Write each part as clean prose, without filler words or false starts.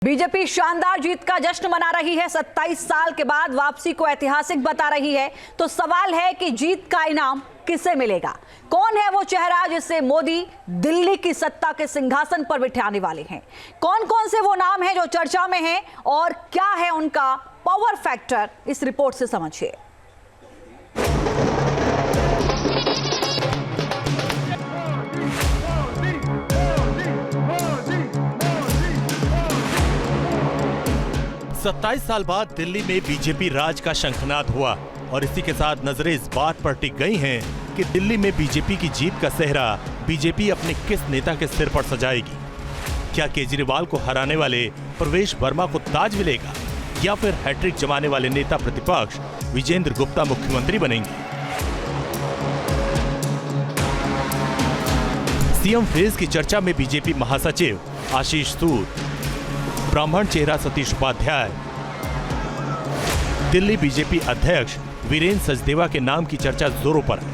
BJP शानदार जीत का जश्न मना रही है। 27 साल के बाद वापसी को ऐतिहासिक बता रही है। तो सवाल है कि जीत का इनाम किसे मिलेगा? कौन है वो चेहरा जिसे मोदी दिल्ली की सत्ता के सिंहासन पर बिठाने वाले हैं? कौन कौन से वो नाम हैं जो चर्चा में हैं और क्या है उनका पावर फैक्टर? इस रिपोर्ट से समझिए। सत्ताईस साल बाद दिल्ली में बीजेपी राज का शंखनाद हुआ और इसी के साथ नजरें इस बात पर टिक गई हैं कि दिल्ली में बीजेपी की जीत का सेहरा बीजेपी अपने किस नेता के सिर पर सजाएगी। क्या केजरीवाल को हराने वाले प्रवेश वर्मा को ताज मिलेगा या फिर हैट्रिक जमाने वाले नेता प्रतिपक्ष विजेंद्र गुप्ता मुख्यमंत्री बनेंगे? सीएम फेज की चर्चा में बीजेपी महासचिव आशीष सूद, ब्राह्मण चेहरा सतीश उपाध्याय, दिल्ली बीजेपी अध्यक्ष वीरेंद्र सचदेवा के नाम की चर्चा जोरों पर है।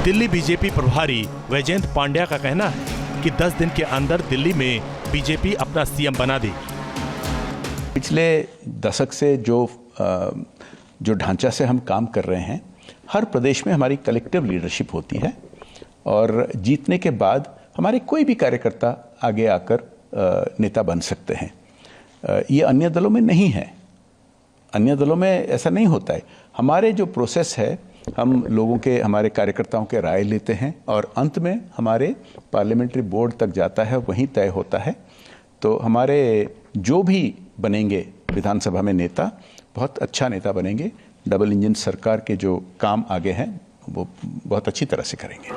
दिल्ली बीजेपी प्रभारी वैजयंत पांड्या का कहना है कि 10 दिन के अंदर दिल्ली में बीजेपी अपना सीएम बना देगी। पिछले दशक से जो ढांचा से हम काम कर रहे हैं, हर प्रदेश में हमारी कलेक्टिव लीडरशिप होती है और जीतने के बाद हमारे कोई भी कार्यकर्ता आगे आकर नेता बन सकते हैं। ये अन्य दलों में नहीं है। अन्य दलों में ऐसा नहीं होता है। हमारे जो प्रोसेस है, हम लोगों के, हमारे कार्यकर्ताओं के राय लेते हैं और अंत में हमारे पार्लियामेंट्री बोर्ड तक जाता है, वहीं तय होता है। तो हमारे जो भी बनेंगे विधानसभा में नेता, बहुत अच्छा नेता बनेंगे। डबल इंजन सरकार के जो काम आगे हैं वो बहुत अच्छी तरह से करेंगे।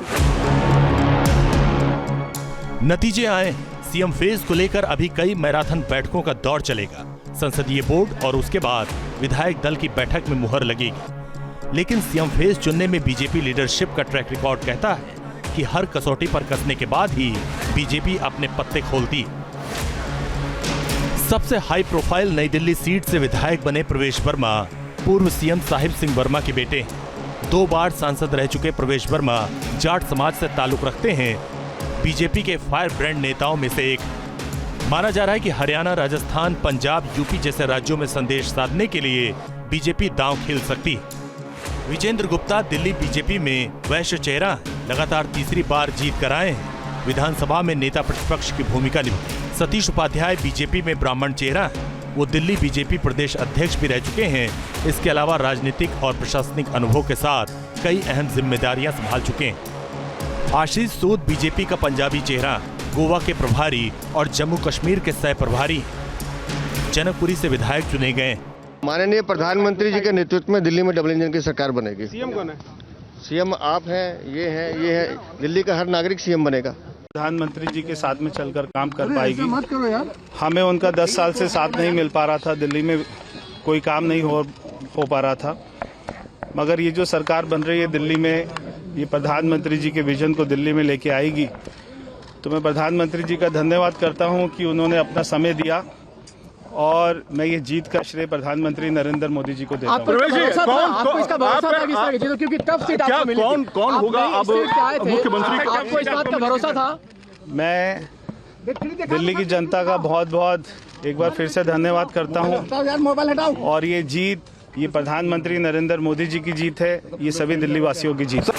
नतीजे आए, सीएम फेज को लेकर अभी कई मैराथन बैठकों का दौर चलेगा। संसदीय बोर्ड और उसके बाद विधायक दल की बैठक में मुहर लगेगी। लेकिन सीएम फेज चुनने में बीजेपी लीडरशिप का ट्रैक रिकॉर्ड कहता है कि हर कसौटी पर कसने के बाद ही बीजेपी अपने पत्ते खोलती है। सबसे हाई प्रोफाइल नई दिल्ली सीट से विधायक बने प्रवेश वर्मा पूर्व सीएम साहिब सिंह वर्मा के बेटे हैं। 2 बार सांसद रह चुके प्रवेश वर्मा जाट समाज से ताल्लुक रखते हैं। बीजेपी के फायर ब्रांड नेताओं में से एक माना जा रहा है कि हरियाणा, राजस्थान, पंजाब, यूपी जैसे राज्यों में संदेश साधने के लिए बीजेपी दांव खेल सकती है। विजेंद्र गुप्ता दिल्ली बीजेपी में वैश्य चेहरा लगातार तीसरी बार जीत कर आए हैं। विधानसभा में नेता प्रतिपक्ष की भूमिका निभाई। सतीश उपाध्याय बीजेपी में ब्राह्मण चेहरा है। वो दिल्ली बीजेपी प्रदेश अध्यक्ष भी रह चुके हैं। इसके अलावा राजनीतिक और प्रशासनिक अनुभव के साथ कई अहम जिम्मेदारियां संभाल चुके हैं। आशीष सूद बीजेपी का पंजाबी चेहरा, गोवा के प्रभारी और जम्मू कश्मीर के सह प्रभारी, जनकपुरी से विधायक चुने गए। माननीय प्रधानमंत्री जी के नेतृत्व में दिल्ली में डबल इंजन की सरकार बनेगी। सीएम कौन है? सीएम आप हैं, ये है। दिल्ली का हर नागरिक सीएम बनेगा। प्रधानमंत्री जी के साथ में चलकर काम कर पाएगी। मत करो यार। हमें उनका 10 साल से साथ नहीं मिल पा रहा था। दिल्ली में कोई काम नहीं हो पा रहा था। मगर ये जो सरकार बन रही है दिल्ली में, ये प्रधानमंत्री जी के विजन को दिल्ली में लेके आएगी। तो मैं प्रधानमंत्री जी का धन्यवाद करता हूं कि उन्होंने अपना समय दिया और मैं ये जीत का श्रेय प्रधानमंत्री नरेंद्र मोदी जी को देता हूं। कौन होगा अब मुख्यमंत्री? आपको इस बात का भरोसा था? मैं दिल्ली की जनता का बहुत एक बार फिर से धन्यवाद करता हूं और ये जीत, ये प्रधानमंत्री नरेंद्र मोदी जी की जीत है। ये सभी दिल्ली वासियों की जीत।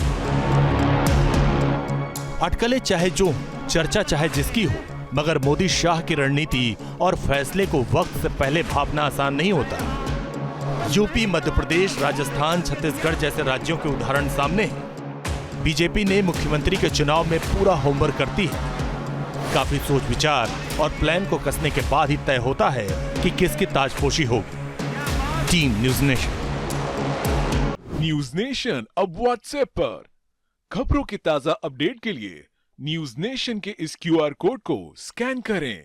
अटकलें चाहे जो, चर्चा चाहे जिसकी हो, मगर मोदी शाह की रणनीति और फैसले को वक्त से पहले भापना आसान नहीं होता। यूपी, मध्य प्रदेश, राजस्थान, छत्तीसगढ़ जैसे राज्यों के उदाहरण सामने हैं। बीजेपी ने मुख्यमंत्री के चुनाव में पूरा होमवर्क करती है। काफी सोच विचार और प्लान को कसने के बाद ही तय होता है कि किसकी ताजपोशी होगी। Team news nation. News nation अब व्हाट्सएप पर खबरों की ताजा अपडेट के लिए न्यूज़ नेशन के इस QR कोड को स्कैन करें।